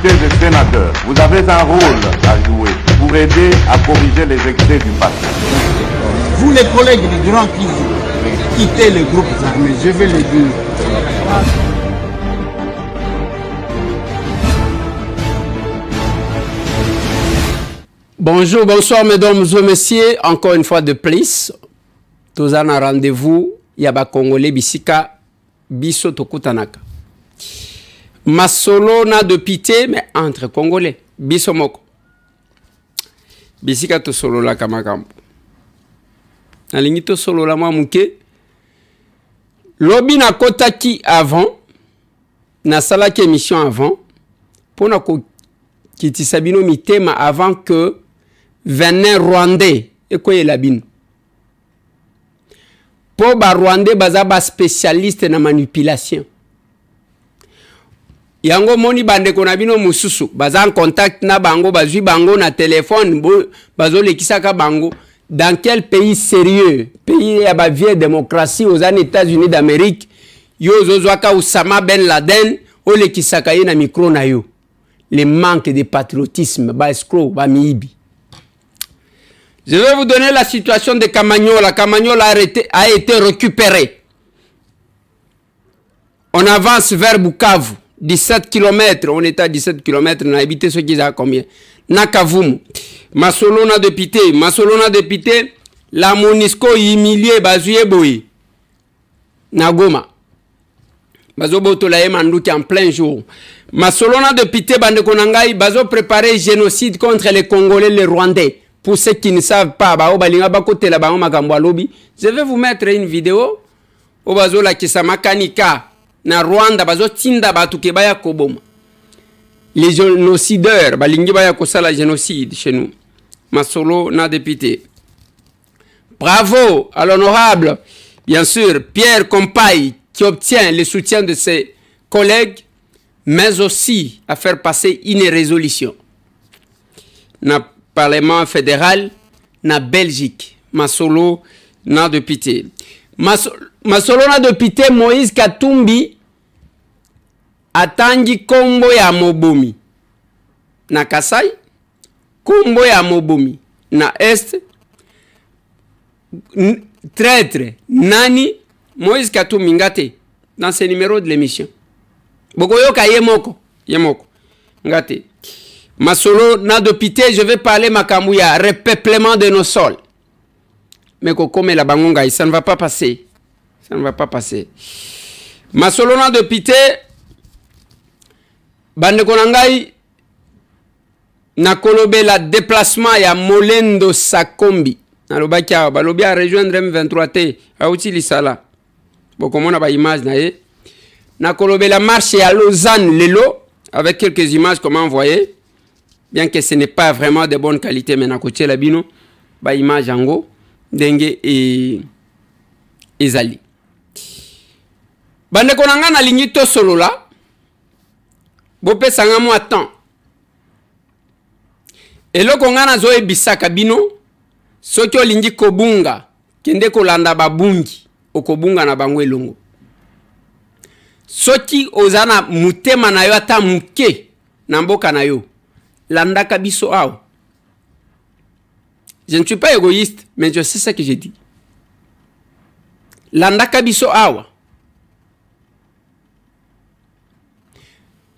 députés et sénateurs, vous avez un rôle à jouer pour aider à corriger les excès du passé. Vous les collègues du Grand qui quittez les groupes armés, je vais le dire. Bonjour, bonsoir mesdames et messieurs, encore une fois de plus. Tous en rendez-vous, Yaba Congolais Bisika Biso Tokutanaka. Masolo na de pité, mais entre Congolais, Biso Moko. Bisika to solo la kamakambo. Alingi to solo la mouke. Lobi na kotaki avant, na salaki émission avant, pour na ko kiti sabino mitema avant que venait Rwandais et quoi la bin. Pour ba Rwandais bazaba spécialiste na manipulation. Yango moni bande konabino mususu baza en contact na bango bazui bango na téléphone bazo lekisaka bango dans quel pays sérieux pays ya ba vieille démocratie aux États-Unis d'Amérique yo zozwaka Osama Ben Laden o lekisaka ye na micro na yo. Le manque de patriotisme ba escroc ba miibi. Je vais vous donner la situation de Kamanyola. Kamanyola a été récupéré. On avance vers Bukavu. 17 km. On est à 17 km. On a habité ce qui a combien? Nakavumu. Masolona de Pité. Masolona de Pité. La Monisco humilié. Bazuye Boy. Nagoma. Bazo Botolaye Mandouki en plein jour. Masolona de Pité. Bande Konangai. Bazo préparer génocide contre les Congolais, les Rwandais. Pour ceux qui ne savent pas, je vais vous mettre une vidéo où bazo la kisama kanika na Rwanda bazo tinda batu kebaya koboma. Les génocideurs balingi baya kosala génocide chez nous. Masolo na député. Bravo à l'honorable, bien sûr, Pierre Compaye qui obtient le soutien de ses collègues, mais aussi à faire passer une résolution. Na Parlement fédéral na Belgique. Masolo na député. Masolo na député Moïse Katumbi atangi kombo ya Mobomi na Kasai, kombo ya Mobomi na Est, traître nani Moïse Katumbi ngate dans ce numéro de l'émission. Bokoyoka yemoko ngate. Masolo na dopité, je vais parler makamouya, repeuplement de nos sols. Mais comme la bangonga, ça ne va pas passer. Ça ne va pas passer. Masolo na dopité, bande konangai, na kolobe la déplacement ya Molendo Sakombi. Nalobakia, balobi a rejoindre M23T, a utili sala. Bokomona ba image na ye. Na kolobe la marche à Lausanne, Lelo, avec quelques images comment envoyer. Bien que ce n'est pas vraiment de bonne qualité, mais na côté la bino, ba image ango, dengue et ezali. Bande konanga na lingi to solo la, bope sanga mo attend. Et lo konga na zoe bisaka bino, soki o lingi kobunga, kende kolanda babungi, okobunga na bango elongo. Soki ozana mutema na yo ata muke, na mboka na yo. Landaka biso ao. Je ne suis pas égoïste, mais je sais ce que je dis. Landaka biso awa.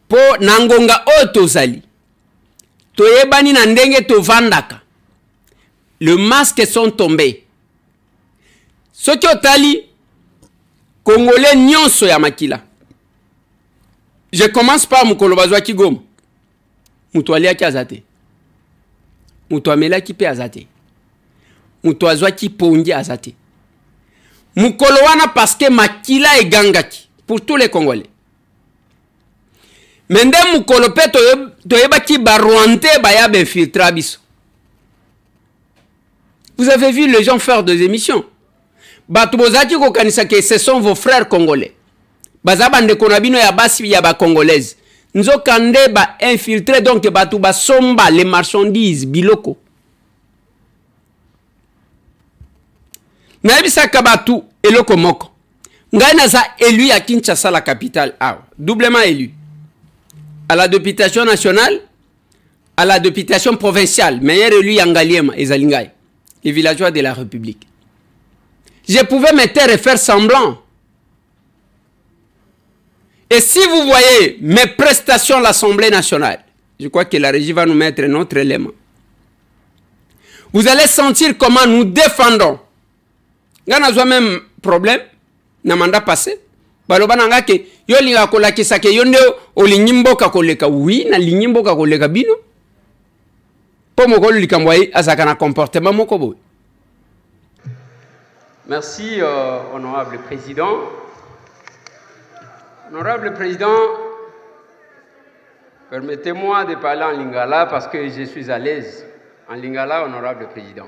Po nangonga oto zali. Toyebani na ndenge to vandaka. Le masque sont tombés. Soki otali Congolais nyonso ya makila. Je commence par mukolo bazwa kigoma. Mutu aliaki azate. Mutu amelaki pe azate. Mutu azwaki pongi azate. Mukolo wana parce que makila e gangaki. Pour tous les Congolais. Mende mukolo pe toyebaki ba Rwandais bayabe infiltra biso. Vous avez vu les gens faire des émissions. Batubozaki kokanisa que ce sont vos frères congolais. Bazabande konabino ya basi ya ba congolaise. Nzokande ba infiltré donc batu ba somba les marchandises biloko. Naibisa kabatu eloko moko. Ngai naza élu à Kinshasa la capitale. Ah, doublement élu. à la députation nationale, à la députation provinciale, meilleur élu Yangaliema et Zalingay, les villageois de la République. Je pouvais me taire et faire semblant. Et si vous voyez mes prestations à l'Assemblée nationale, je crois que la régie va nous mettre un autre élément. Vous allez sentir comment nous défendons. Il y a même problème, dans le mandat passé. Balobana ke yo linga kolakisa ke yonde olinyimbo ka koleka oui na linyimbo ka koleka bino. Po moko likamwai azaka na comportement moko boy. Merci honorable président. Honorable président, permettez-moi de parler en lingala parce que je suis à l'aise en lingala, honorable président.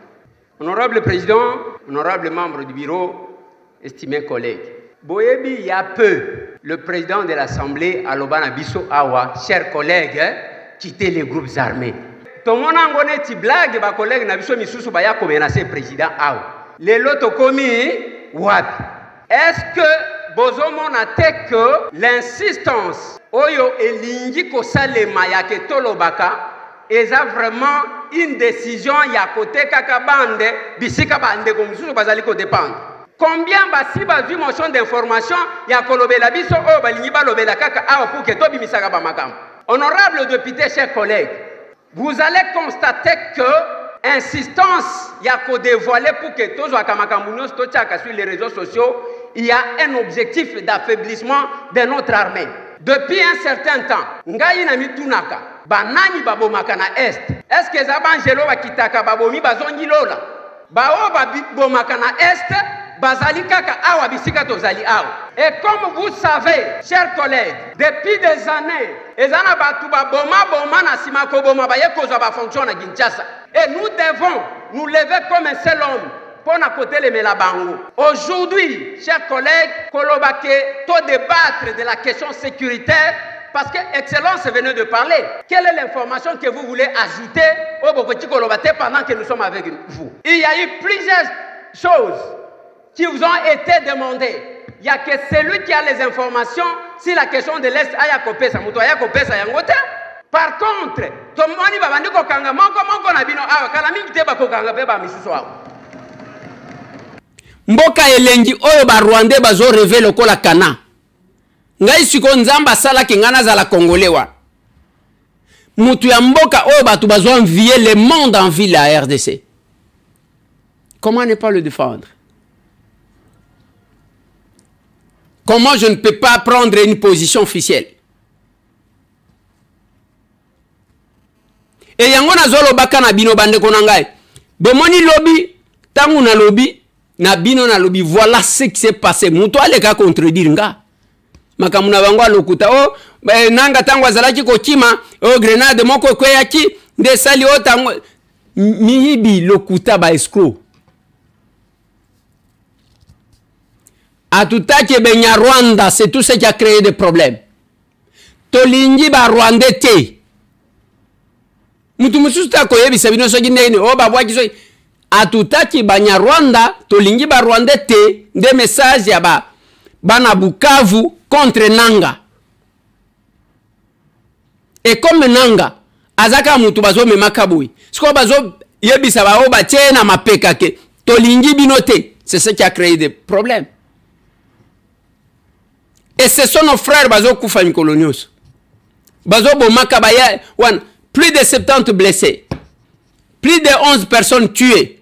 Honorable président, honorable membre du bureau, estimés collègues. Boyebi, il y a peu, le président de l'Assemblée, Alobana Bisso Awa, chers collègues, quittez les groupes armés. Tout le monde a une petite blague, les collègues Nabiso Misusu Baya comme menacé président Awa. Les lots commis, wapi. Est-ce que Bozomon a dit que l'insistance, Oyo Elingi Kosalema Yake Tolobaka, est vraiment une décision ya côté Kakabande, Bisika Bande, comme Misusu Bazaliko dépendre. Combien basi bazu motion d'information ya kolobela biso o balingi balobela kaka awa pour que tobi misaka ba makam. Honorable député, chers collègues, vous allez constater que insistance ya ko dévoiler pour que tozo akamakambuno sto tchaka sur les réseaux sociaux, il y a un objectif d'affaiblissement de notre armée. Depuis un certain temps, ngai na mitunaka banani babomaka na est. Est-ce que zabangelo bakitaka babomi bazongi lola? Bao babomaka na est. Bazali kaka awa bisika tozali awa. Et comme vous savez, chers collègues, depuis des années, ezana batuba boma na simako boma baye koza ba fonction na Kinshasa. Et nous devons nous lever comme un seul homme pour na côté les melabango. Aujourd'hui, chers collègues, kolobake to débattre de la question sécuritaire parce que Excellence venait de parler. Quelle est l'information que vous voulez ajouter au Bokoti Kolobate pendant que nous sommes avec vous? Il y a eu plusieurs choses qui vous ont été demandés. Il n'y a que celui qui a les informations si la question de l'Est a yakopesa, muto a yakopesa yangote. Par contre, tout le monde va venir kokanga moko na bino awa kala mingi te ba kokanga pe ba misusu awa. Mboka elengi oyo ba Rwandais bazo rêver lokola kana. Ngai siko nzamba sala kingana za la Congolais wa. Mutu ya mboka oyo batu bazo envier le monde en ville la RDC. Comment ne pas le défendre? Comment je ne peux pas prendre une position officielle? Et yango na zolo baka na bino bande konangai. Bomoni lobby, tangu na lobby, na bino na lobby, voilà ce qui s'est passé. Muto aleka contredire nga. Makamuna bangwa lokuta o nanga tangu azalaki kokima o grenade moko kweyaki nde sali o tangu mihibi lokuta ba escroc. Atutaki benya Rwanda, c'est tout ce qui a créé des problèmes. Tolingi ba Rwandais te. Mutu mususu ta koyebi sabino soki ndeni o ba bwaki soki. Atutaki banya Rwanda, tolingi ba Rwandais te, des messages ya ba bana Bukavu contre Nanga. Et comme Nanga, azaka mutu bazo memakaboui. Siko bazo yebisa ba o ba tena mapeka ke tolingi binote, c'est ce qui a créé des problèmes. Et ce sont nos frères bazo kufa mikolonios. Bazo bomaka baya wan plus de 70 blessés. Plus de 11 personnes tuées.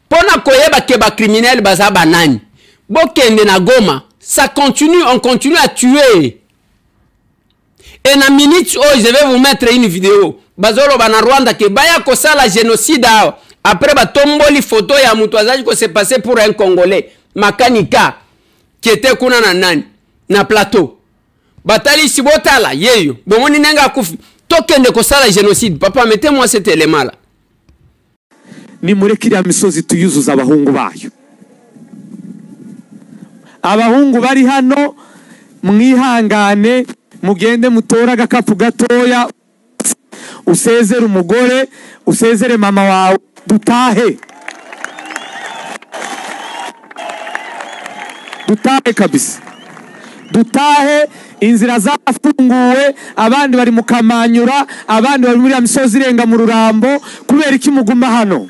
Pona koyeba ke ba criminel baza banani. Bokende na Goma, ça continue, on continue à tuer. Et na minute oh, je vais vous mettre une vidéo. Bazolo bana Rwanda ke baya kosala génocide après ba tomboli photo ya mutu azaji ko s'est passé pour un Congolais, Makanika. Qui était kuna na nani na plateau batali sibotala yeyo bomoni nenga kufi tokende ko sala génocide. Papa, mettez-moi cet élément là. Ni murekiri ya misozi tuyuzuza abahungu bayo. Abahungu bari hano mwihangane mugende mutora agakapu gatoya usezere umugore usezere mama wawe dutahe. Dutahe kabisa. Dutahe inzira zafunguwe, abandi bari mu Kamanyura, abandi bari muri ya misozi irenga mu Rurambo. Kubera iki muguma hano?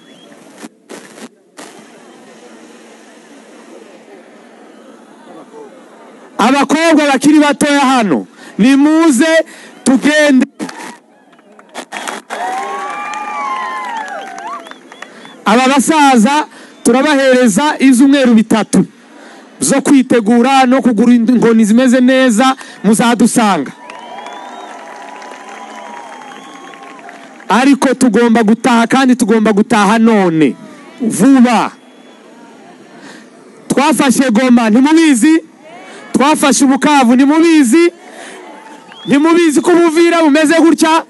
Abakobwa bakiri batoya hano, nimuze tugende. Aba basaza turabahereza izumweru bitatu zo kwitegura no kugura inkoni zimeze neza, muzadusanga. Ariko tugomba gutaha, kandi tugomba gutaha none vuba. Twafashe Goma, ntimubizi? Twafashe Bukavu, ntimubizi? Ntimubizi ko Buvira bumeze gutya?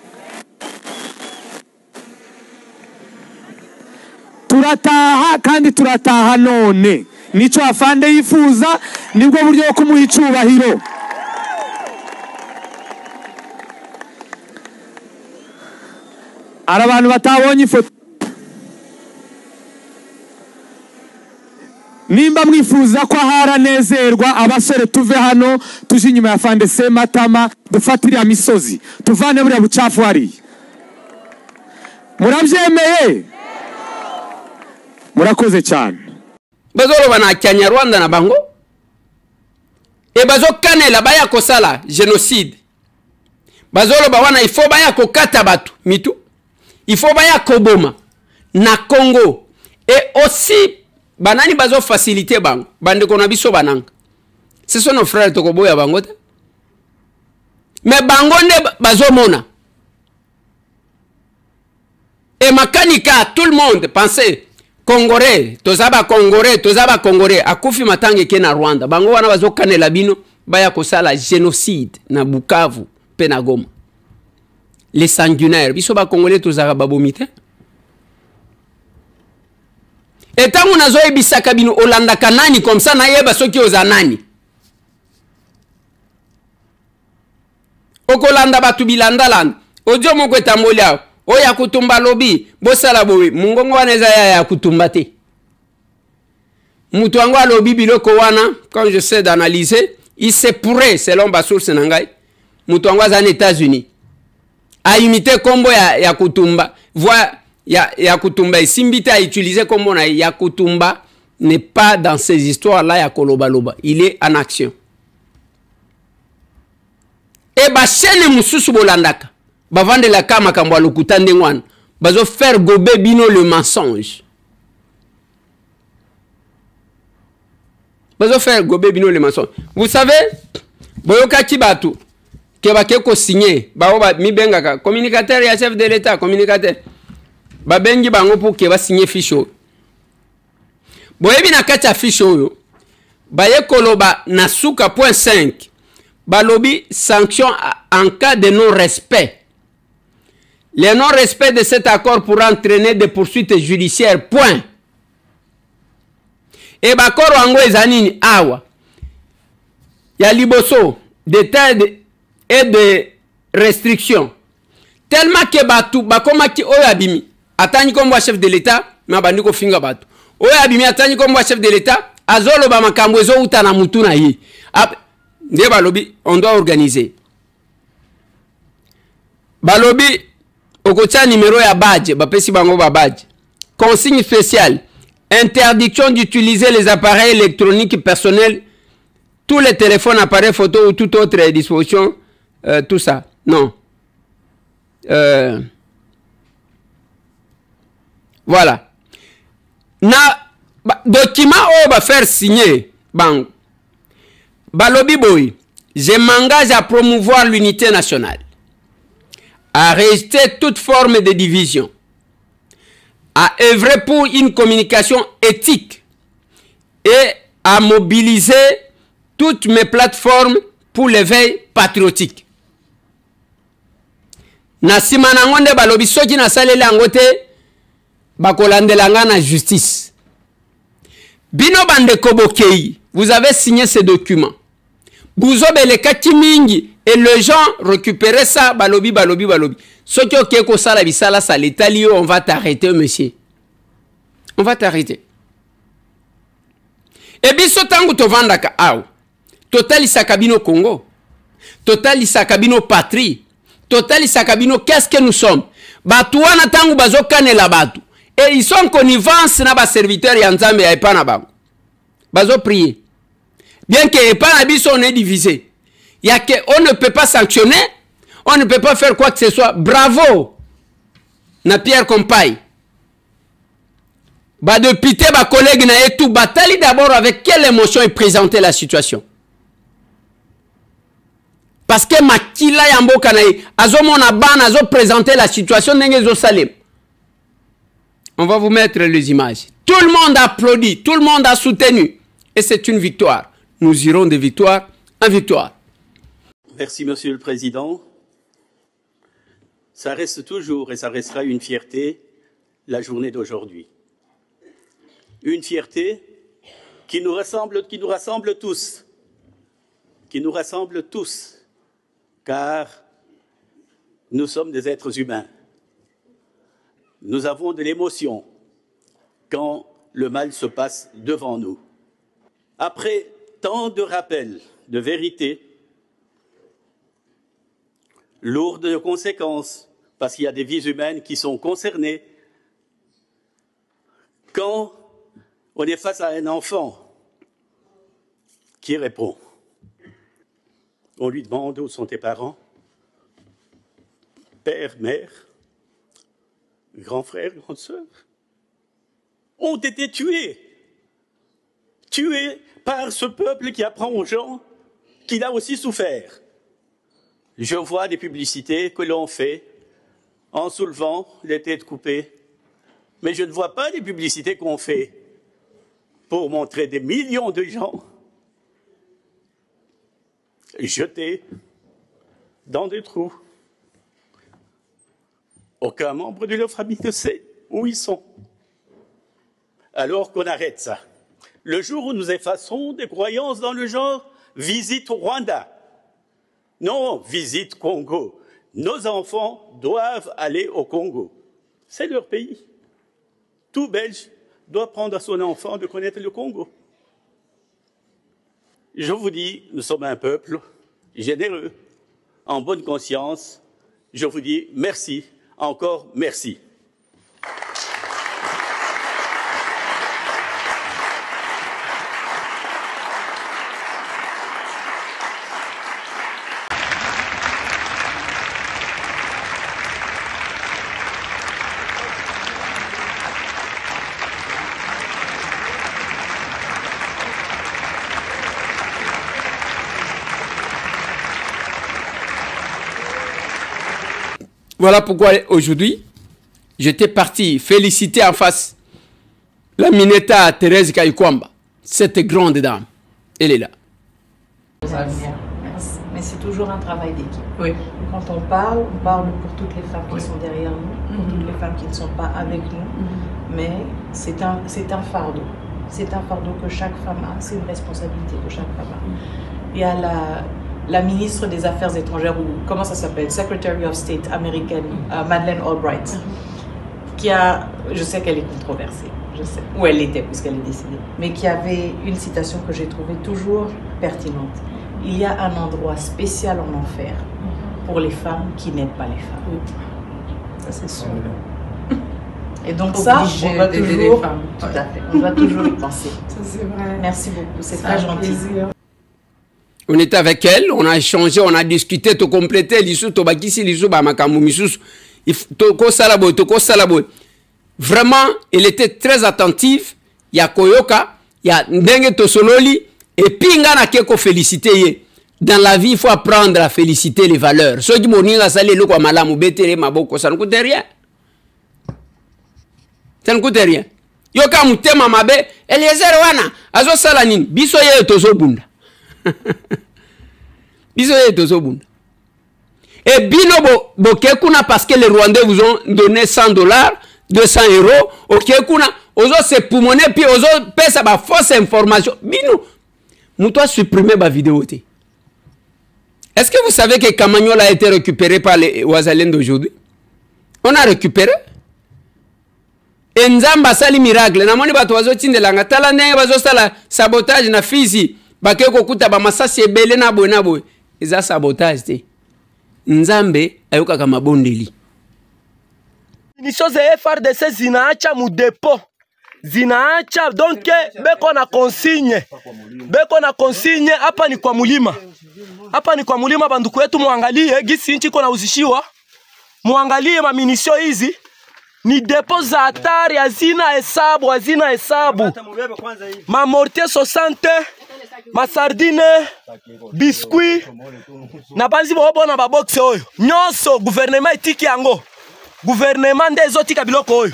Turataha, kandi turataha none. Nico afande yifuza, nibwo buryo bwo kumuha icubahiro. Ara abantu batabonye ifoto, nimba mwifuza ko haranezerwa, abasore tuve hano tuje inyuma ya Afande Sematama, dufatire ya misozi, tuvane buriya bucafu hari. Murabyemeye? Murakoze cyane. Bazolo bana Kanyarwanda na bango e bazo kanela baya kosala génocide. Bazolo ba wana ifo baya kokata batu mitu, ifo baya koboma na Congo. Et aussi banani bazo faciliter bango bande kona biso bananga. Ce sont nos frères tokoboya bango te. Mais bango nde bazo mona. Et makanika tout le monde pensait Congolais, tozaba Congolais, akufi matange ke na Rwanda. Bango wana bazo kanela bino baya kosala génocide na Bukavu pe na Goma. Les sanguinaires, biso ba Congolais tozaka babomite. Et tangu nazo ebisaka bino Olanda kanani comme ça na yeba soki ozanani. Okolanda batu bilanda land. Ojo moko etambolia. Oya kutumba lobi, bosala bowe, mungongo waneza ya kutumba te. Mutu wangu lobi biloko wana, quand je sais d'analyser, il se pourrait, selon ma source nangai, mutu wangu en États-Unis. A imiter combo ya kutumba, voit ya kutumba, et simbite à utiliser combo na ya kutumba, n'est pas dans ces histoires-là ya koloba loba. Il est en action. Et ba chaîne mususu bolandaka. Bavande la kama kambwa lokutande ngwan. Bazo faire gober bino le mensonge. Bazo faire gober bino le mensonge. Vous savez, boyoka kibatu ke bakeko signer, ba mi bengaka communicateur ya chef de l'état, communicateur. Ba bengi bango pour ke ba signer fiche. Boyebi na kati ya fiche oyo, baye koloba na suka point 5. Balobi sanction en cas de non-respect. Le non-respect de cet accord pourra entraîner des poursuites judiciaires. Point. Et bakor wango ezanini awa. Ya liboso d'état et de restrictions. Tellement que batu bakoma ki oyo abimi. Atani kombo chef de l'état, ma bandiko finga batu. Oyo abimi atani kombo chef de l'état, azolo ba makambo ezo uta na mutu na yi. Nde balobi, on doit organiser. Balobi okocha numéro ya badge, bapesi bango ba badge. Consigne spéciale. Interdiction d'utiliser les appareils électroniques personnels, tous les téléphones, appareils photo ou toute autre disposition, tout ça. Non. Voilà. Na document on va faire signer bang. Balobi boy, je m'engage à promouvoir l'unité nationale, à rejeter toute forme de division, à œuvrer pour une communication éthique et à mobiliser toutes mes plateformes pour l'éveil patriotique. Nasima nangonde balobi soki na salele angote bakolandelanga na justice. Bino bande kobokei, vous avez signé ces documents. Bouzobele katimingi et les gens récupéraient ça balobi. Soki okeko sala bisala sa l'état on va t'arrêter monsieur. On va t'arrêter. Et biso tangu tovandaka aw. Totali sakabino Congo. Total Isakabino patrie. Total Isakabino qu'est-ce que nous sommes? Batouana tangu bazokane la batu. Et ils sont en connivence na ba serviteurs ya Nzambe ya epana bango. Bazo prier. Bien que epana biso on est divisé. Il y a que on ne peut pas sanctionner, on ne peut pas faire quoi que ce soit. Bravo. Na Pierre Compaye. Ba député, ba collègue na et tout batali d'abord avec quelle émotion il présentait la situation. Parce que makila yamboka na azo mona ban azo présenter la situation n'engezo salem. On va vous mettre les images. Tout le monde a applaudi, tout le monde a soutenu. Et c'est une victoire. Nous irons de victoire en victoire. Merci, Monsieur le Président. Ça reste toujours et ça restera une fierté, la journée d'aujourd'hui. Une fierté qui nous rassemble tous. Qui nous rassemble tous. Car nous sommes des êtres humains. Nous avons de l'émotion quand le mal se passe devant nous. Après tant de rappels de vérité, lourdes de conséquences, parce qu'il y a des vies humaines qui sont concernées, quand on est face à un enfant qui répond, on lui demande où sont tes parents, père, mère, grand frère, grande sœur, ont été tués par ce peuple qui apprend aux gens qu'il a aussi souffert. Je vois des publicités que l'on fait en soulevant les têtes coupées, mais je ne vois pas des publicités qu'on fait pour montrer des millions de gens jetés dans des trous. Aucun membre de leur famille ne sait où ils sont. Alors qu'on arrête ça. Le jour où nous effaçons des croyances dans le genre, visite Rwanda. Non, visite Congo. Nos enfants doivent aller au Congo. C'est leur pays. Tout Belge doit prendre à son enfant de connaître le Congo. Je vous dis, nous sommes un peuple généreux, en bonne conscience. Je vous dis merci, encore merci. Voilà pourquoi aujourd'hui, j'étais parti féliciter en face la Mineta Thérèse Kayikwamba, cette grande dame. Elle est là. Mais c'est toujours un travail d'équipe. Oui. Quand on parle pour toutes les femmes qui sont derrière nous, pour toutes les femmes qui ne sont pas avec nous. Mais c'est un fardeau. C'est un fardeau que chaque femme a, c'est une responsabilité que chaque femme a. Il y a la ministre des Affaires étrangères, ou comment ça s'appelle, Secretary of State américaine, Madeleine Albright, qui a, je sais qu'elle est controversée, je sais, où elle était puisqu'elle est décédée, mais qui avait une citation que j'ai trouvée toujours pertinente. Il y a un endroit spécial en enfer pour les femmes qui n'aident pas les femmes. Ça c'est sûr. Et donc ça, on va toujours, tout à fait, on doit toujours y penser. Ça c'est vrai. Merci beaucoup, c'est très gentil. On était avec elle, on a échangé, on a discuté, to compléter l'issue, to bakisi l'issue, ba makamu misusu, toko salaboy, toko salaboy. Vraiment, elle était très attentive. Il y a koyoka, il y a ndenge tosololi, et puis ngana keko féliciter. Dans la vie, il faut apprendre à féliciter les valeurs. Ceux qui m'ont dit que le quoi malamu betere maboko, ça ne coûte rien. Ça ne coûte rien. Yoka mutema mabe, Eliezer wana, azo salanin, biso ye tozo bunda. Et bino bokekuna parce que les Rwandais vous ont donné $100, 200 €. Okekuna, ozo se poumoner puis ozo pesa ba fausse information. Bino, moutoua supprimer ba vidéo. Est-ce que vous savez que Kamanyola a été récupéré par les Ouazalènes d'aujourd'hui? On a récupéré. Et Nzamba sali miracle. Namoni bato wazo tindelanga tala ndenge bazo sala sabotage na Fizi. Bakeko kuta ba masasi ebele na boy na boy. eza sabotage te. Nzambe ayokaka mabondeli. Mission za FARDC zinaacha mu depot. Zinaacha donc beko na consigne. Beko na consigne hapa ni kwa mulima. Hapa ni kwa mulima banduku wetu muangalie gisi nchi iko na uzishiwa. Muangalie maminisio hizi ni depot za hatari hazina hesabu. Ma mortier 60, ma sardine, biscuit na banzi bobo na baboxe oyo. Nyonso gouvernement etiki yango. Gouvernement nde ezotika biloko oyo.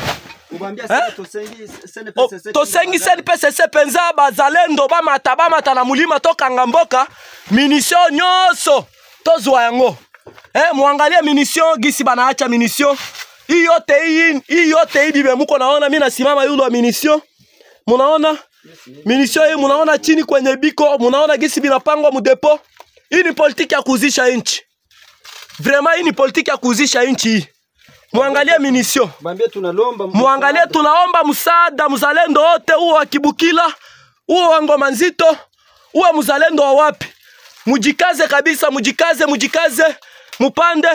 Tosengi PCC penza bazalendo bamata na mulima tokanga mboka munition nyonso tozwa yango. Muangalie munition gisi banaacha munition. Hii yote bibe muko naona mimi nasimama yule wa munition. Munaona munition hii munaona chini kwenye biko, munaona gisi binapangwa mu depot. Hii ni politiki ya kuuzisha nchi. Vraiment hii ni politiki ya kuuzisha nchi hii. Muangalie munition. Muangalie tunaomba msaada mzalendo wote uwe wa Kibukila, uwe wa Ngoma Nzito, uwe mzalendo wa wapi. Mujikaze kabisa, mujikaze. Mupande.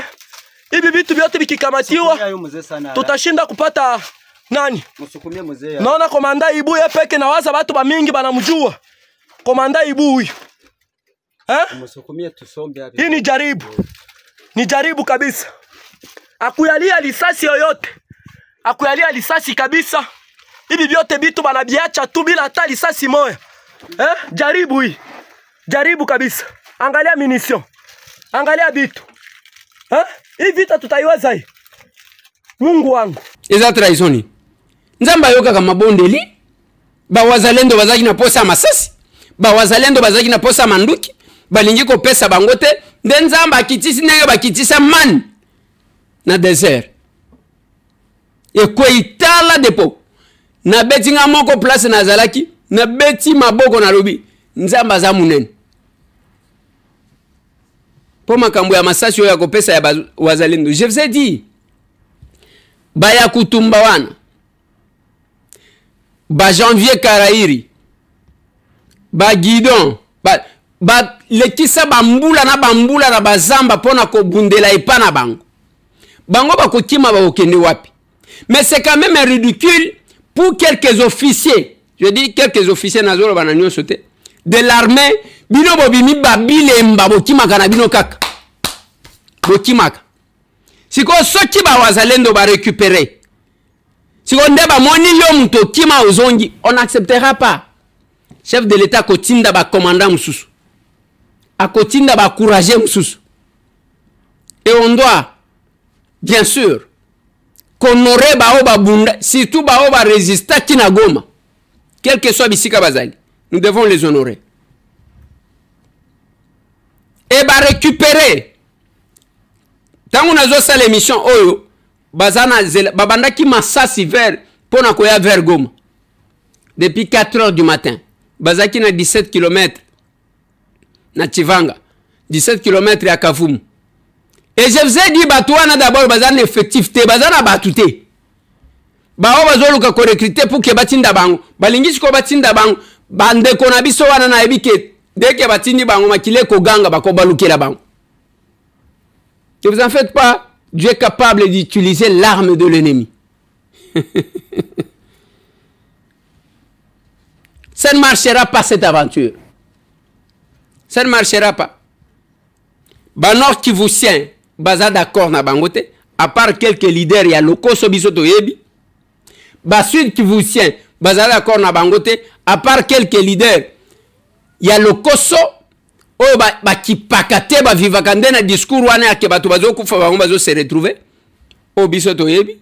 Hivi vitu vyote vikikamatiwa tutashinda kupata nani? Naona komanda Ibu ye peke na waza watu ba mingi banamjua. Komanda Ibu huyu. Hii ni jaribu. Ni jaribu kabisa. Akuyalia lisasi yoyote. Akuyalia lisasi kabisa. Hivi vyote vitu banabiacha tu bila hata lisasi moja. Jaribu hii. Jaribu kabisa. Angalia munition. Angalia vitu. Hii vita tutaiweza hii. Mungu wangu. Eza traizoni. Nzamba yoka kama bondeli. Ba wazalendo bazaki na posa masasi. Ba wazalendo bazaki na posa manduki. Balingi ko pesa bangote. Nde nzamba akitisi nenge bakitisa man. Na desert. E kwe itala depo. Na beti nga moko place na zalaki. Na beti maboko na lobi. Nzamba za munene. Po makambo ya masasi ya kopesa ya wazalendo. Je vous ai dit. Baya kutumba wana. Ba janvier Karairi. Ba Guidon. Ba lekisa bambula na bazamba pona ko bundela epana bango. Bango ba kokima ba okende wapi. Mais c'est quand même ridicule pour quelques officiers. Je dis quelques officiers nazolo bananyo sauté de l'armée bino bobimi babile mba bokimaka na bino kaka. Bokimaka. Siko soki ba wazalendo ba récupérer. Siko ndeba moni yo muto kima ozongi, on n'acceptera pas. Chef de l'État kotinda ba commandant mususu. Akotinda ba courager mususu. Et on doit bien sûr honorer ba bunda, surtout ba résister kina Goma. Quel que soit bisika bazali, nous devons les honorer. Et ba récupérer. Tant on a zo l'émission oyo, bazana babanda ki masasi vers pona koya vers Goma. Depuis 4 heures du matin. Bazaki na 17 km na Chivanga, 17 km à Kavumu. Et je vous ai dit batouana d'abord bazana effectif te bazana batouté. Bao bazoluka ko recruter pour que batinda bango. Balingi ko batinda bango. Bande ko na biso wana na ebike dès que batindi bango makile ko ganga bako balukela bango. Ne vous en faites pas, Dieu est capable d'utiliser l'arme de l'ennemi. Ça ne marchera pas cette aventure. Ça ne marchera pas. Banor qui vous tient, baza d'accord na bangote, à part quelques leaders, il y a loko sobisoto yebi. Basud qui vous tient, baza d'accord na bangote, à part quelques leaders, il y a loko so, oh ba ki pakate ba vivakande na discours wana ya ke batu bazo kufa bango bazo se retrouver. Oh bisoto yebi.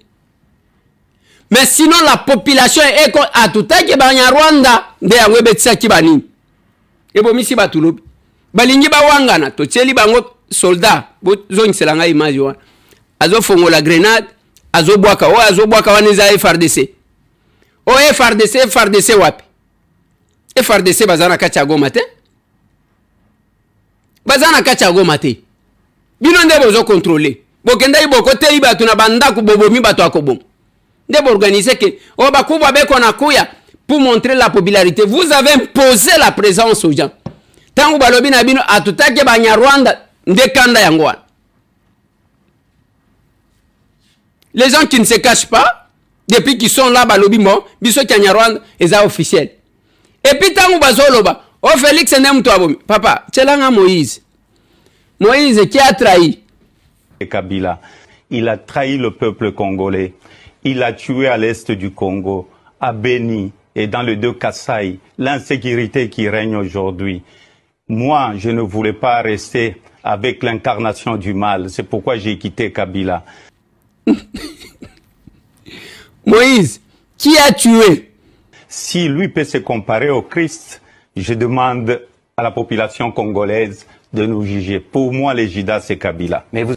Mais sinon la population est à tout à qui banya Rwanda nde ya webetisa kibani. Ebo misi batulobi. Balingi ba wangana to tsheli bango soldat bo zone selanga image wa. Azo fongo la grenade, azo bwaka wana za FARDC. O FARDC wapi? FARDC bazana kacha Goma te. Bazana kacha Goma te. Bino nde bozo contrôler. Bokenda iboko te ibatu na banda ku bobomi batu akobom. Nde organiser que o bakubwa beko na kuya pour montrer la popularité. Vous avez imposé la présence aux gens. Tangu balobi na bino atutake Banyarwanda ndekanda yango wana. Les gens qui ne se cachent pas, depuis qu'ils sont là, balobi mo, biso Kanyarwanda, ils sont officiels. Et puis tangu bazoloba, oh Félix n'aime toi abomi. Papa, tchelanga Moïse. Moïse qui a trahi Kabila. Il a trahi le peuple congolais. Il a tué à l'est du Congo, à Beni et dans le deux Kasaï, l'insécurité qui règne aujourd'hui. Moi, je ne voulais pas rester avec l'incarnation du mal. C'est pourquoi j'ai quitté Kabila. Moïse, qui a tué? Si lui peut se comparer au Christ, je demande à la population congolaise de nous juger. Pour moi, les Judas, c'est Kabila. Mais vous...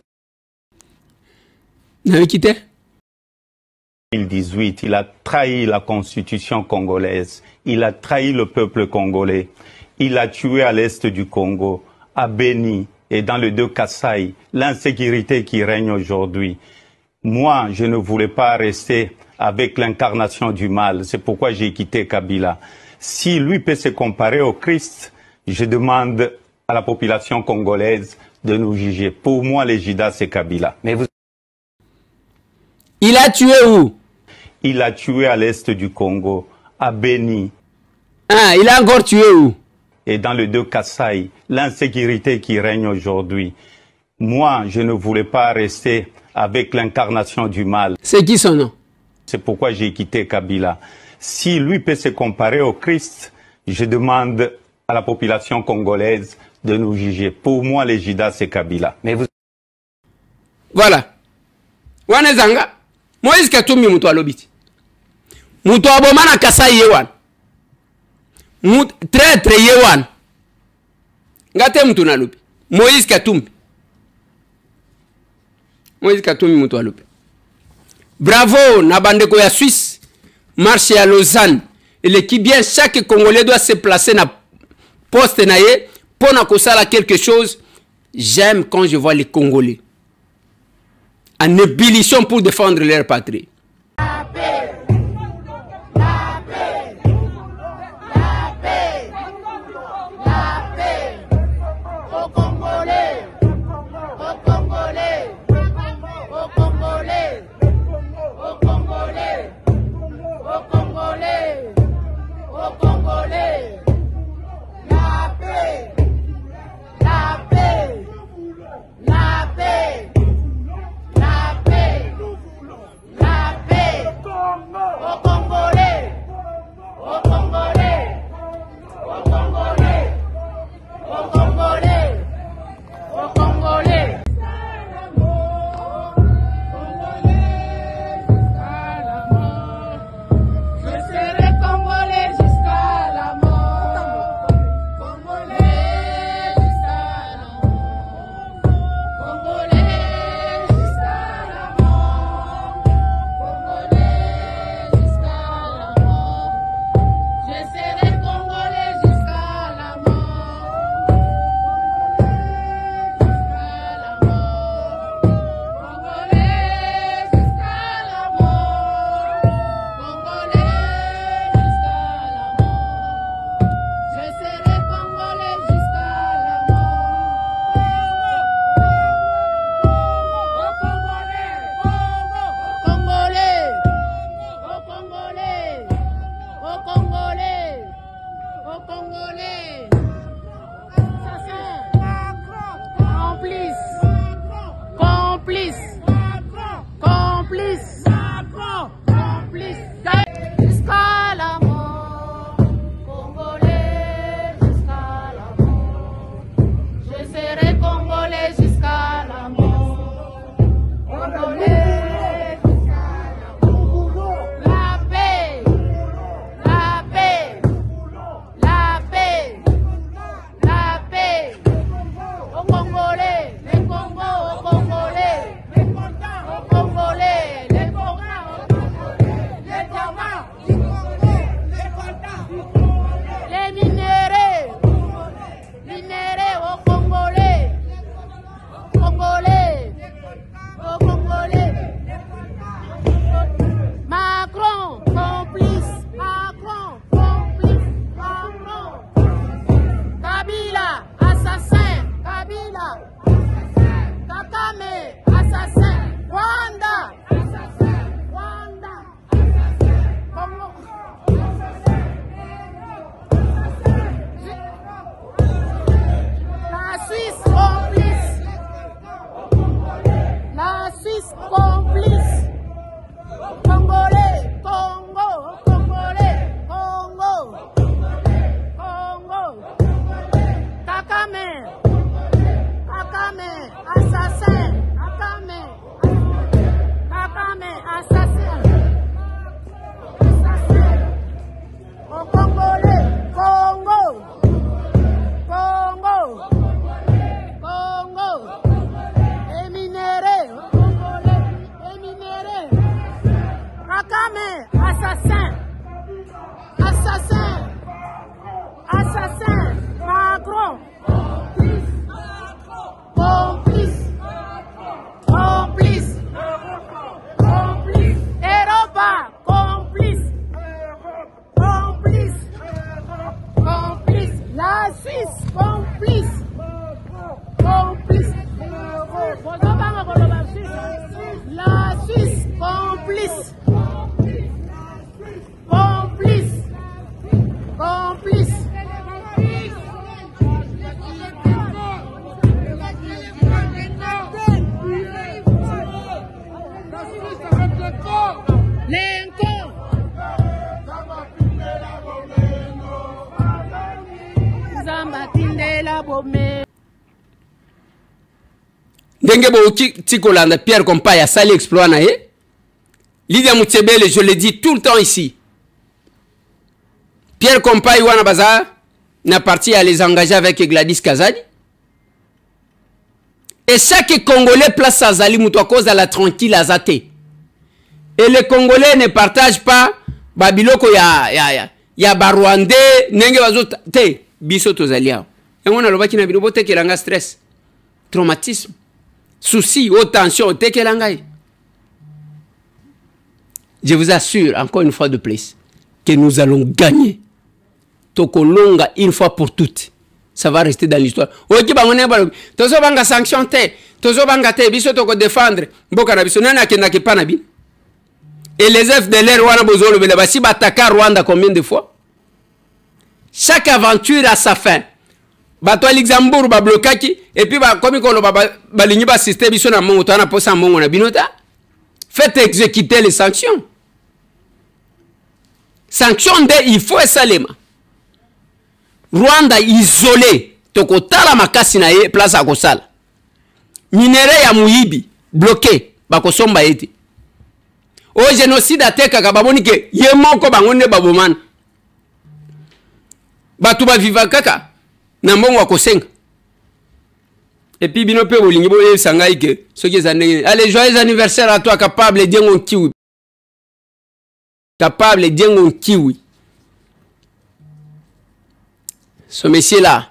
Vous avez quitté? En 2018, il a trahi la constitution congolaise. Il a trahi le peuple congolais. Il a tué à l'est du Congo, à Beni et dans le deux Kasaï, l'insécurité qui règne aujourd'hui. Moi, je ne voulais pas rester avec l'incarnation du mal. C'est pourquoi j'ai quitté Kabila. Si lui peut se comparer au Christ, je demande à la population congolaise de nous juger. Pour moi, les Judas, c'est Kabila. Mais vous... Il a tué où? Il a tué à l'est du Congo, à Beni. Ah, il a encore tué où? Et dans le deux Kasaï, l'insécurité qui règne aujourd'hui. Moi, je ne voulais pas rester avec l'incarnation du mal. C'est qui son nom? C'est pourquoi j'ai quitté Kabila. Si lui peut se comparer au Christ, je demande à la population congolaise de nous juger. Pour moi, les Judas, c'est Kabila. Mais vous... Voilà. Wanezanga. Moïse Katumbi mutu alobiti. Mutu abomana Kasai yewan. Traître yewan. Ngate mutu nalobi. Moïse Katumbi. Moïse Katumbi mutu alobi. Bravo na bandeko ya Suisse. Marche à Lausanne. Et l'équipe bien, chaque Congolais doit se placer na poste na ye pour na kosala quelque chose. J'aime quand je vois les Congolais en ébullition pour défendre leur patrie. La paix. La paix. La paix. La paix. Aux Congolais. Aux Congolais. Aux Congolais. Aux Congolais. Aux Congolais. Aux Congolais. La paix. La paix. La paix. La paix. La paix. Aux Congolais. Aux Congolais. Aux Congolais. Aux Congolais. Aux Congolais. Je serai Congolais jusqu'à la mort. Congolais jusqu'à la mort. Congolais jusqu'à la mort. Congolais jusqu'à la mort. Je serai Congolais jusqu'à la mort. Jusqu'à la mort. Congolais jusqu'à la mort. Congolais jusqu'à la mort. Je serai Congolais jusqu'à la mort. Aux Congolais. Aux Congolais. Aux Congolais. Aux Congolais. Complice. Complice. Complice. Complice. Jusqu'à la mort. Congolais jusqu'à la mort. Je serai Congolais jusqu'à la mort. Congolais jusqu'à la mort. La paix. La paix. La paix. ndenge bo tikolanda Pierre Compaye a sali exploit na ye. Lydia Moutsebele, je le dis tout le temps ici. Pierre Compaye wana baza na parti à les engager avec Gladys Kazadi. Et chaque Congolais place Azali Moutou à cause de la tranquille azate. Et les Congolais ne partagent pas Babiloko ya Barwandais nenge bazo te biso tozalia. Et on a le baki na bino bote kelanga stress, traumatisme, souci, haute tension te kelanga. Je vous assure encore une fois de plus que nous allons gagner. Tokolonga une fois pour toutes. Ça va rester dans l'histoire. Oki bangone ba tozo banga sanction te, tozo banga te biso toko défendre mboka na biso nana ke pa na bi. Et les FDLR wana bozolo bele basi bataka Rwanda combien de fois? Chaque aventure a sa fin. Bato Luxembourg ba blokaki et puis ba komi ko ba linyi ba système biso na mongo to na posa mongo na binota. Faites exécuter les sanctions. Sanctions de il faut esalema. Rwanda isolé, tokotala makasi na ye place à kosala. Minere ya muyibi bloqué, bakosomba ete. O génocide ateka kababoni ke ye moko bangonde babomana. Batu ba viva kaka na mbongo wa kosenga. Et puis bino pe bolingi bo ye sangai ke soki zanenge. Allez, joyeux anniversaire à toi capable diengo kiwi. Capable diengo kiwi. Ce monsieur-là,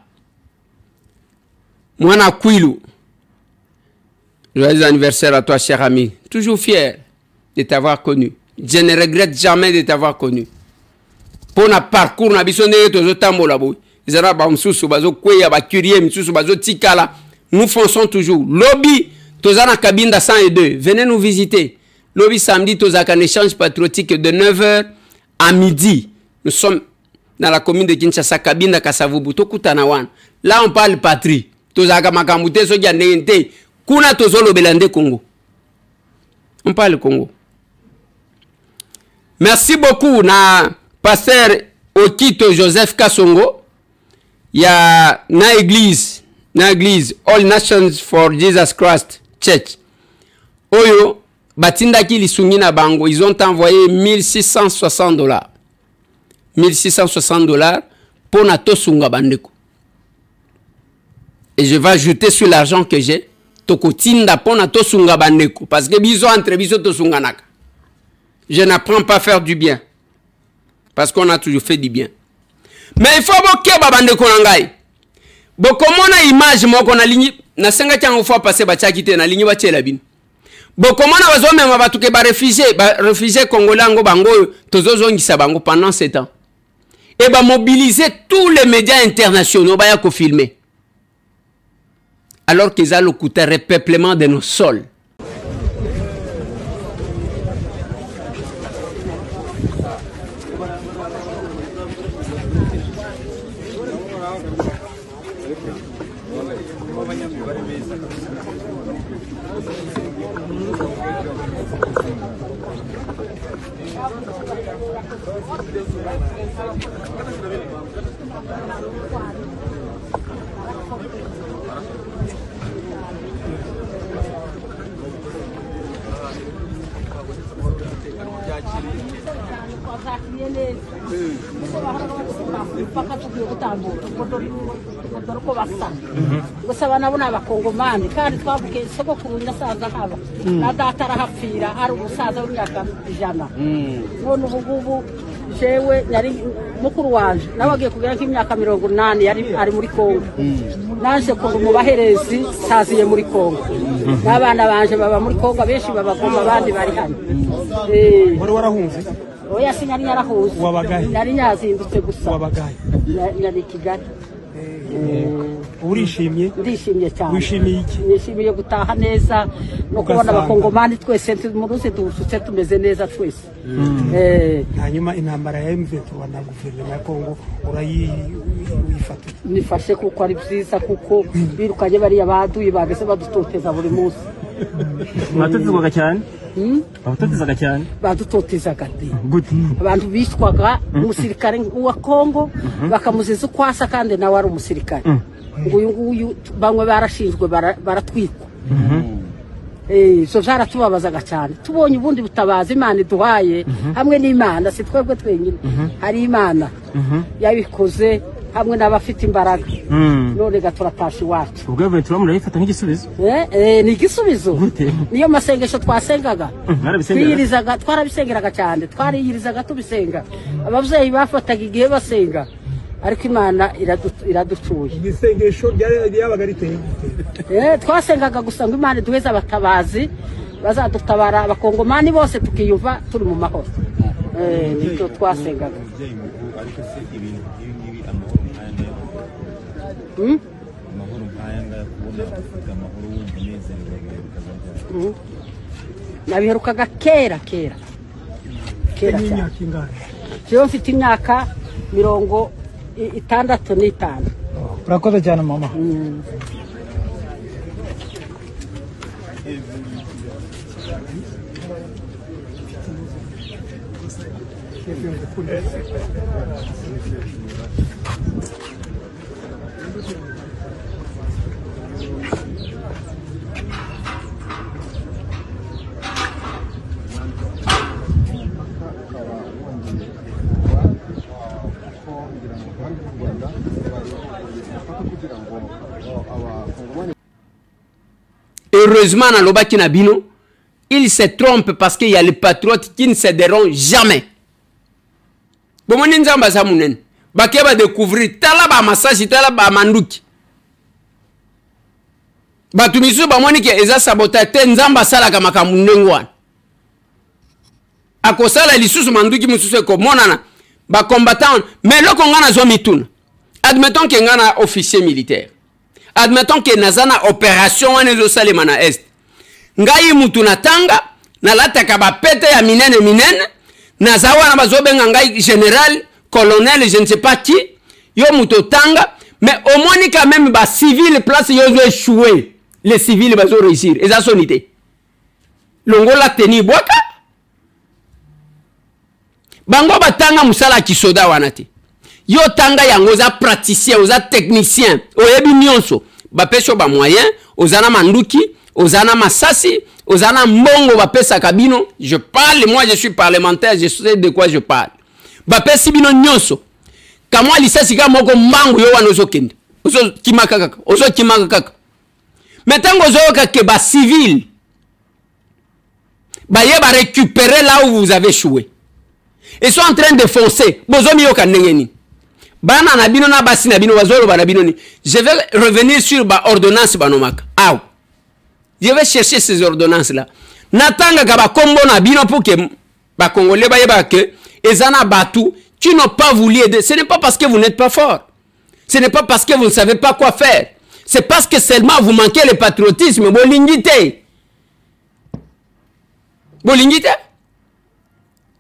Mwana Kwilu, joyeux anniversaire à toi, cher ami. Toujours fier de t'avoir connu. Je ne regrette jamais de t'avoir connu. Pour notre parcours, nous fonçons toujours. Lobby, Tozana Kabinda 102, venez nous visiter. Lobby samedi, Tozaka un échange patriotique de 9h à midi. Nous sommes dans la commune de Kinshasa, Kabinda Kasavubu, Tokutanawan. Là, on parle patrie. Tozaka Makamute, Sogianente, Kuna Tozolo Belande Congo. On parle Congo. Merci beaucoup, na pasteur Okito Joseph Kasongo. Il y a na église, All Nations for Jesus Christ Church. Oyo, Batindaki Lisungina Bango, ils ont envoyé $1660. $1660 pour Nato Sunga Bandeko. Et je vais ajouter sur l'argent que j'ai, Tokotinda pour Nato Sunga Bandeko. Parce que biso entre biso to Sunganaka. Je n'apprends pas à faire du bien. Parce qu'on a toujours fait du bien. Mais il faut que Bandeko Nangai. Bokomona image moko na ligne na senga chango fois passer ba chakite na ligne ba chela bin. Bokomona bazome mabatuke ba réfugiés congolais ngo bango tozozongisa bango pendant 7 ans. Et bah mobiliser tous les médias internationaux bah yako filmer. Alors qu'ils ont le coûté repeuplement de nos sols. Gusaba nabona abakongomani kandi twabuke sogokuru ndasaza haba na data arahapfira ari umusaza w'imyaka 100 none ubugubu jewe yari mukuru wanje nabagiye kugera nk'imyaka 80 yari ari muri Kongo naje ko mu baherezi saziye muri Kongo n'abana banje baba muri Kongo benshi babagoma abandi bari hano wari warahunze oya sinyari yarahuze wabagaye nari nyazindutse gusa wabagaye nari Kigali urishimye ndishimye cyane wishimiye iki nishimiye gutaha neza no kubona abakongomani twese muruze dusutse tumeze neza twese hanyuma intambara ya M23 na guverinoma ya Kongo urayifata nifashe kuko ari byiza kuko birukanye bari abaduye bagese badutoteza buri munsi mwatuzizaga cyane abatuzizaga cyane badutotezaga gute abantu bishwaga umusirikare wa Kongo bakamuziza kwasa kandi nawe ari umusirikare nguyu nguyu bamwe barashinzwe baratwikwa so zaratubabazaga cyane tubonye ubundi butabazi Imana iduhaye hamwe n'Imana si twebwe twenyine hari Imana yabikoze hamwe n'abafite imbaraga none gaturatasha iwacu ubwo Ventura murayifata nk'igisubizo ni igisubizo niyo masengesho twasengaga twarabisengeraga cyane twariyirizaga tubisenga abavyeyi bafataga igihe basenga ariko Imana iraducuye igisengesho ryabaga riteye twasengaga gusa ngo Imana duheza abatabazi bazadutabara abakongomani bose tukiyumva turi mu mahoro nicyo twasengaga nabiherukaga kera cyane jewe mfite imyaka 65. urakoze cyane mama. Heureusement, dans le Kinabino, il se trompe parce qu'il y a les patriotes qui ne céderont jamais. Bon, on est en va découvrir talaba massage, talaba manduki. Batumisu ba moni ke eza sabotage te nzamba sala kama kamunengwa. Akosala lisusu manduki mususu ko monana ba combattant mais le kongana zo mituna. Admettons que ngana officier militaire. Admettons que nazana opération anezo salema na est. Ngai mutu natanga na lataka ba pete ya minene nazawa na bazobenga ngai général, colonel, je ne sais pas qui. Yo mutu tanga mais au moins quand même ba civil place yo zo échouer. Les civils bazo réussir. Et ça sonité. Longola teni boka. Bango batanga musala kisoda wanate. Yo tanga yango za praticien, oza technicien, oyebi nyonso, bapesho ba moyen, ozana manduki, ozana masasi, ozana mbongo bapesa kabino. Je parle, moi je suis parlementaire, je sais de quoi je parle. Bapesi bino nyonso. Kamwa lisasi ka moko mbangu yo wanozo kende. Ozo kimaka kaka, ozo kimaka kaka. Maintenant ozo ke ba civil. Ba ye ba récupérer là où vous avez échoué. Ils sont en train de foncer. Bozo mi yo kanengeni. Bana na bino na basi na bino wazolo bana bino ni. Je vais revenir sur ba ordonnance banomaka. Aw. Je vais chercher ces ordonnances là. Natanga ka ba kombo na bino pour que ba congolais ba yeba que ezana batu qui n'ont pas voulu aider. Ce n'est pas parce que vous n'êtes pas fort. Ce n'est pas parce que vous ne savez pas quoi faire. C'est parce que seulement vous manquez le patriotisme. Bolingité. Bolingité.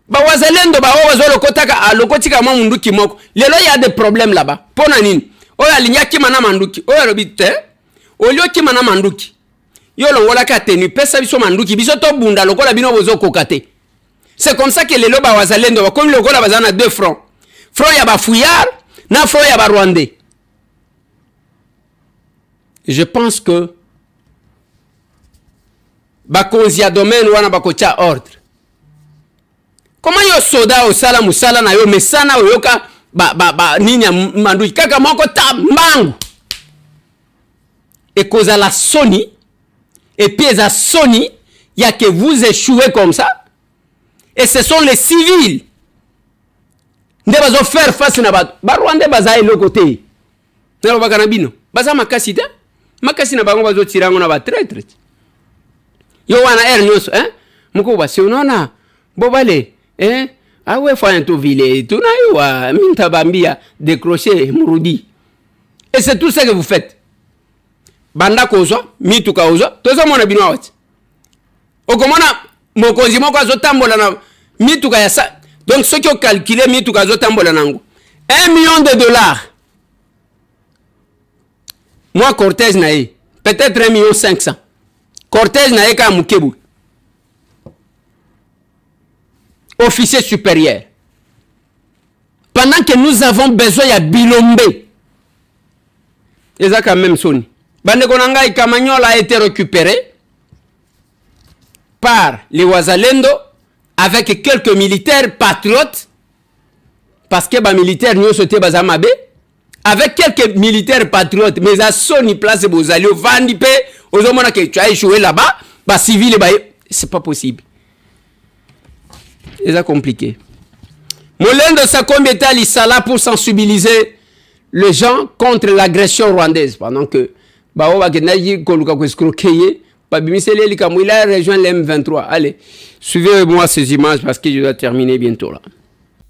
Ba wazalendo ba wazolo kotaka alokotika mwa munduki moko. Lelo il y a des problèmes là-bas. Pona nini? Oya linya kimana manduki. Oya robite. Olio kimana manduki. Yo longola ka tenu pesa biso manduki biso to bunda lokola bino bozo kokate. C'est comme ça que lelo ba wazalendo ba comme lokola bazana deux fronts. Front ya ba fouillard, na front ya ba rwandais. Je pense que bakonzi a domaine wana bakocha ordre. Comment yo soda o sala musala na yo mesana o yoka ninya mandu kaka moko ta mbangu. Et cause à la Sony et puis à Sony, il y a que vous échouez comme ça. Et ce sont les civils. Nde bazo faire face na ba Rwanda baza elo côté. Na ba kanabino. Baza makasi ta. Makasi na bango bazo tirango na ba traître. Yo wana nyoso, Muko ba si unaona bobale, ah ouais faut un tout vile. Tunaiwa minta bambia décrocher murudi. Et c'est tout ça que vous faites. Banda kozo, mitu kaozo, tozo mona bino awati. Okomona mokonzi moko azotambola na mitu ka yasa. Donc ceux qui ont calculé mitu ka azotambola nango. 1 million de dollars. Moi Cortez nae, peut-être 1,5 million. Cortez nae ka mukebu. Officier supérieur. Pendant que nous avons besoin de Bilombe. Et ça quand même sonne. Bandekonanga et Kamanyola a été récupéré par les Wazalendo avec quelques militaires patriotes. Parce que les militaires nous sauté Bazamabe. Avec quelques militaires patriotes, mais à Sony place vous allez au Vandipé, aux hommes que tu as échoué là-bas, bah civil, c'est pas possible. C'est compliqué. Molendo Sakombi est à l'Issala pour sensibiliser les gens contre l'agression rwandaise. Pendant que Baoba Genayi Koluka Kweskrokeye, Babimisele Likamouila rejoint l'M23. Allez, suivez-moi ces images parce que je dois terminer bientôt là.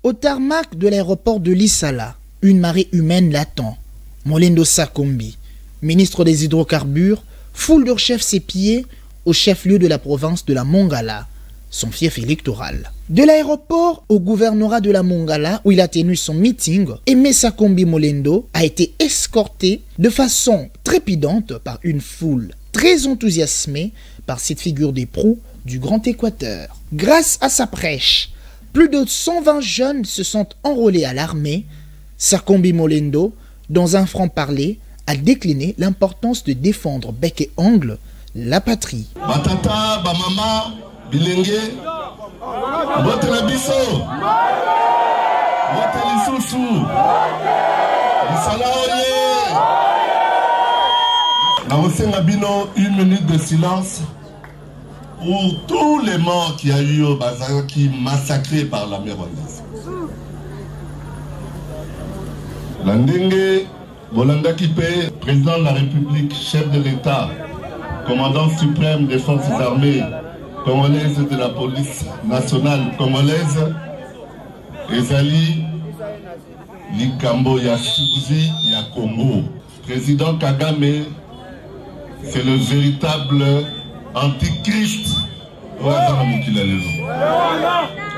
Au tarmac de l'aéroport de l'Issala, une marée humaine l'attend. Molendo Sakombi, ministre des hydrocarbures, foule leur chef ses pieds au chef-lieu de la province de la Mongala, son fief électoral. De l'aéroport au gouvernorat de la Mongala, où il a tenu son meeting, Aimé Sakombi Molendo a été escorté de façon trépidante par une foule très enthousiasmée par cette figure des proues du Grand Équateur. Grâce à sa prêche, plus de 120 jeunes se sont enrôlés à l'armée. Sakombi Molendo, dans un franc-parler, a décliné l'importance de défendre bec et ongle la patrie. Batata, bamama, bilenge, vote la biso, vote l'isusu, l'isala oye. Na bino, 1 minute de silence pour tous les morts qui a eu au bazar qui massacrés par la mer rwandaise. Landenge, Bolanda Kipé, président de la République, chef de l'État, commandant suprême des forces armées congolaises de la police nationale congolaise, Ezali Likambo Yasuzi ya Congo. Président Kagame, c'est le véritable antichrist.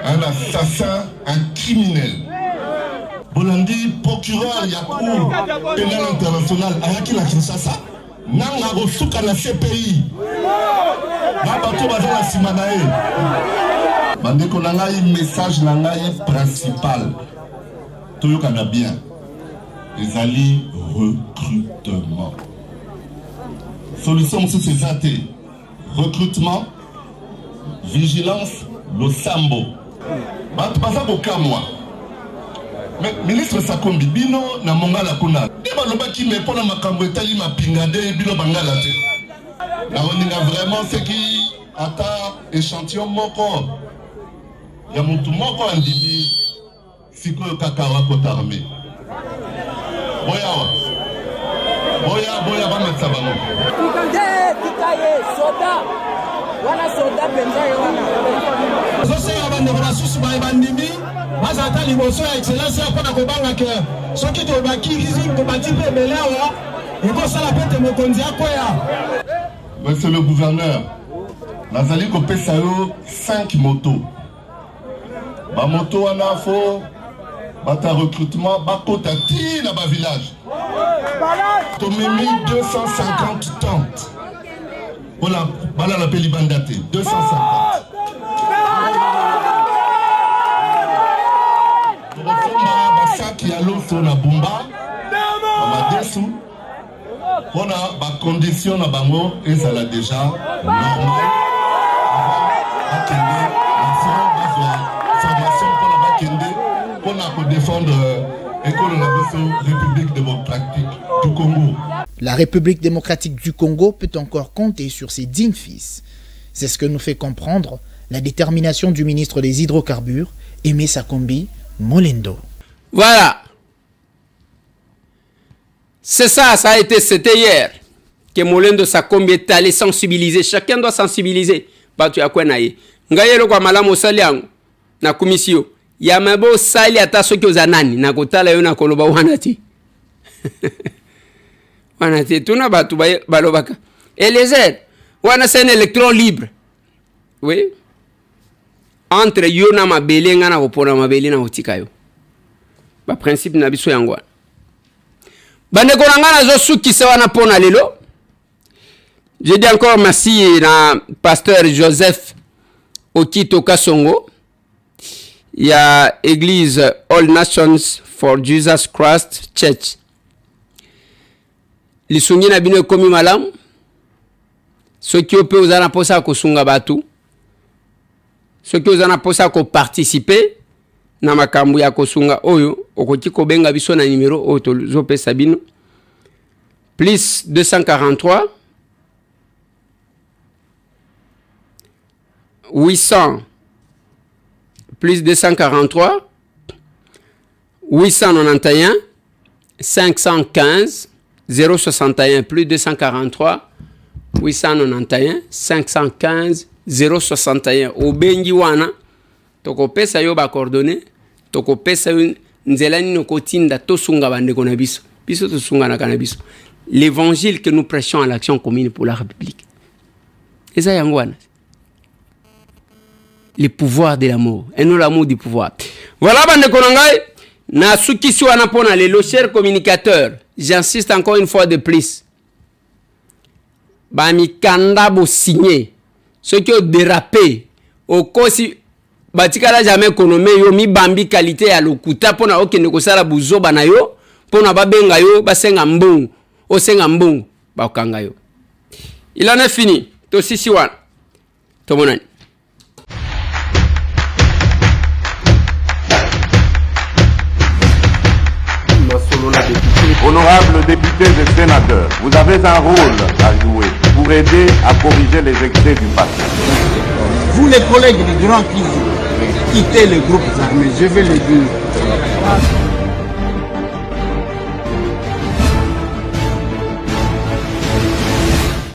Un assassin, un criminel. Bolandi, procureur Yakou, pénal international, Ayaki la Kinshasa, Nanga Rosuka na CPI, Nabato Bazala Simanae. Bandeko Nangaï, message Nangaï principal. Toyokana bien. Les alliés recrutement. Solution, c'est ces athées. Recrutement, vigilance, le sambo. Bata Bokamwa. Mais ministre Sakombi bino na Mongala kuna deba lobaki me pona makambo etali mapingade bino bangala te na oninga vraiment ce qui ata échantillon moko ya mutu moko andimi siko kakawa kota armée boya ba matsabango tikaye soda wana soda penza wana zose abande ba susu ba bandimi Mazata liboso ya excellence ya pona kobanga ke soki to bakizi to batipe melewa eko sala pete mokonzi akoya. Monsieur le gouverneur, nazali ko pesa yo 5 motos. Ba moto wana fo bata recrutement ba kota ti na ba village. To memi 250 tentes. Voilà, bala la peli bandate 250. Qui a l'eau sur la bomba, on va dessous. On a ma condition à Bango et ça l'a déjà normal. Formation pour la défendre la République démocratique du Congo. La République démocratique du Congo peut encore compter sur ses dignes fils. C'est ce que nous fait comprendre la détermination du ministre des Hydrocarbures, Aimé Sakombi Molendo. Voilà. C'est ça, c'était hier que Molendo Sakombi est allé sensibiliser. Chacun doit sensibiliser. Batu ya kwenaye. Ngayelo kwa malamu saliangu na komisio. Ya mabo sali ata soki ozanani na kotala yo na koloba wanati. Wanati tuna batu balobaka. Eliezer, wana c'est un électron libre. Oui. Entre yo na mabele nga na kopona mabele na otika yo. Ba principe na biso yango. Bandeko nanga na zo suki se wana pona lelo. Je dis encore merci na pasteur Joseph Okito Kasongo. Il y a église All Nations for Jesus Christ Church. lisungi na bino ekomi malamu soki ope oza na posa kosunga bato soki oza na posa koparticipe na makambo ya kosunga oyo okoki kobenga biso na numero oyo tozopesa bino plus 243 800 plus 243 891 515 061 plus 243 891 515 061 obengi wana tokopesa yo ba coordonnées tokopesa yo nzela nino kotinda tosunga bandeko na biso biso tosunga na kana biso l'évangile que nous prêchons à l'action commune pour la République eza yango wana le pouvoir de l'amour et non l'amour du pouvoir. Voilà bandeko na ngai na sukisi wana pona lelo chers communicateurs, j'insiste encore une fois de plus. Ba mikanda bo signé ce qui ont dérapé au kosi batikala jamais économie yo mi bambi qualité ya lokuta pona okende kosala buzoba na yo pona babenga yo basenga mbungu osenga mbungu bakanga yo. Il en est fini to sisi wana to monani. Honorables députés et sénateurs, vous avez un rôle à jouer pour aider à corriger les excès du passé. Vous les collègues du Grand Kivu, quittez les groupes armés, je vais le dire.